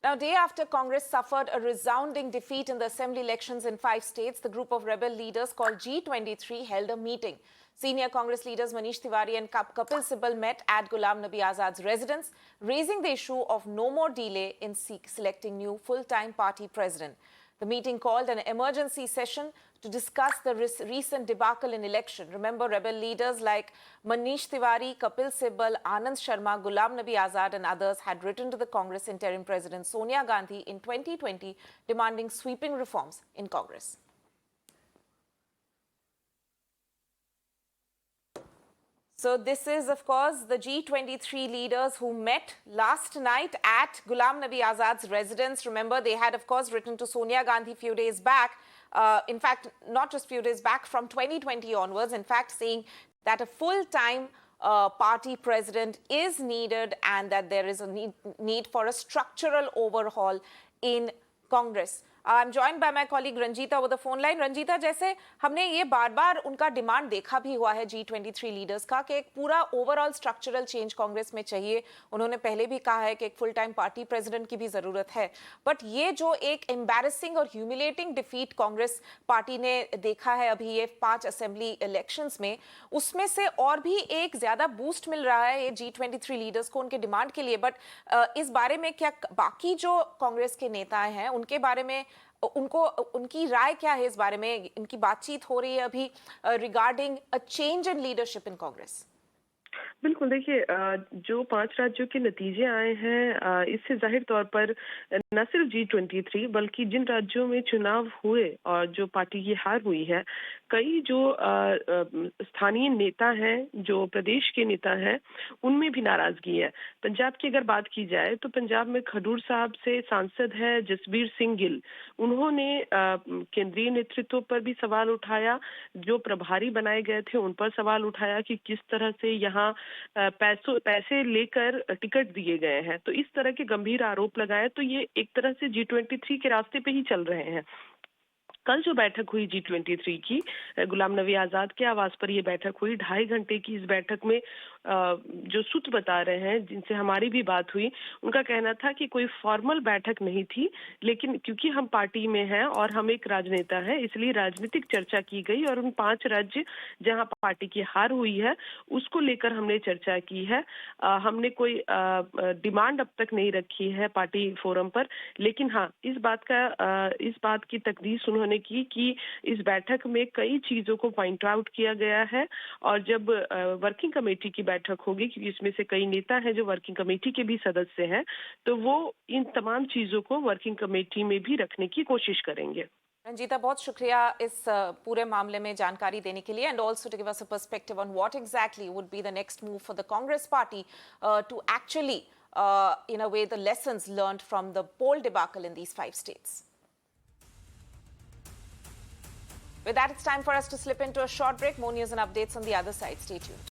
Now, day after Congress suffered a resounding defeat in the assembly elections in 5 states, the group of rebel leaders called G23 held a meeting. Senior Congress leaders Manish Tiwari and Kapil Sibal met at Ghulam Nabi Azad's residence, raising the issue of no more delay in selecting new full-time party president. The meeting called an emergency session to discuss the recent debacle in election. Remember, rebel leaders like Manish Tiwari, Kapil Sibal, Anand Sharma, Ghulam Nabi Azad and others had written to the Congress interim president Sonia Gandhi in 2020 demanding sweeping reforms in Congress. So this is, of course, the G23 leaders who met last night at Ghulam Nabi Azad's residence. Remember, they had, of course, written to Sonia Gandhi a few days back. In fact, not just a few days back, from 2020 onwards, in fact, saying that a full-time party president is needed and that there is a need for a structural overhaul in Congress. I'm joined by my colleague Ranjita over the phone line. Ranjita, जैसे हमने ये बार-बार उनका demand देखा भी हुआ है G23 leaders का कि एक पूरा ओवरऑल स्ट्रक्चरल चेंज कांग्रेस में चाहिए. उन्होंने पहले भी कहा है कि एक फुल टाइम पार्टी प्रेसिडेंट की भी जरूरत है. बट ये जो एक एम्बैरेसिंग और ह्यूमिलेटिंग डिफीट कांग्रेस पार्टी ने देखा है अभी ये 5 असेंबली इलेक्शंस में, उसमें से और भी एक ज्यादा बूस्ट मिल रहा है ये G23 लीडर्स को उनके डिमांड के लिए. बट इस बारे में क्या बाकी जो कांग्रेस के नेता हैं उनके बारे में उनकी राय क्या है? इस बारे में इनकी बातचीत हो रही है अभी regarding a change in leadership in Congress. बिल्कुल, देखिए जो 5 राज्यों के नतीजे आए हैं इससे जाहिर तौर पर न सिर्फ G23 बल्कि जिन राज्यों में चुनाव हुए और जो पार्टी की हार हुई है, कई जो स्थानीय नेता हैं, जो प्रदेश के नेता हैं, उनमें भी नाराजगी है. पंजाब की अगर बात की जाए तो पंजाब में खडूर साहब से सांसद है जसबीर सिंह गिल. उन्होंने केंद्रीय नेतृत्व पर भी सवाल उठाया, जो प्रभारी बनाए गए थे उन पर सवाल उठाया कि किस तरह से यहाँ पैसे लेकर टिकट दिए गए हैं. तो इस तरह के गंभीर आरोप लगाए. तो ये एक तरह से G23 के रास्ते पे ही चल रहे हैं. कल जो बैठक हुई G23 की, गुलाम नबी आजाद के आवास पर ये बैठक हुई. 2.5 घंटे की इस बैठक में जो सूत्र बता रहे हैं, जिनसे हमारी भी बात हुई, उनका कहना था कि कोई फॉर्मल बैठक नहीं थी, लेकिन क्योंकि हम पार्टी में हैं और हम एक राजनेता हैं, इसलिए राजनीतिक चर्चा की गई और उन 5 राज्य जहां पार्टी की हार हुई है उसको लेकर हमने चर्चा की है. हमने कोई डिमांड अब तक नहीं रखी है पार्टी फोरम पर, लेकिन हाँ, इस बात की तकदीस उन्होंने की कि इस बैठक में कई चीजों को पॉइंट आउट किया गया है. और जब वर्किंग कमेटी की बैठक होगी, क्योंकि इसमें से कई नेता हैं जो वर्किंग कमेटी के भी सदस्य हैं, तो वो इन तमाम चीजों को वर्किंग कमेटी में भी रखने की कोशिश करेंगे. रंजीता, बहुत शुक्रिया इस पूरे मामले में जानकारी देने के लिए and also to give us a perspective on what exactly would be the next move for the Congress party to actually in a way the lessons learned from the poll debacle in these 5 states. With that, it's time for us to slip into a short break. More news and updates on the other side. Stay tuned.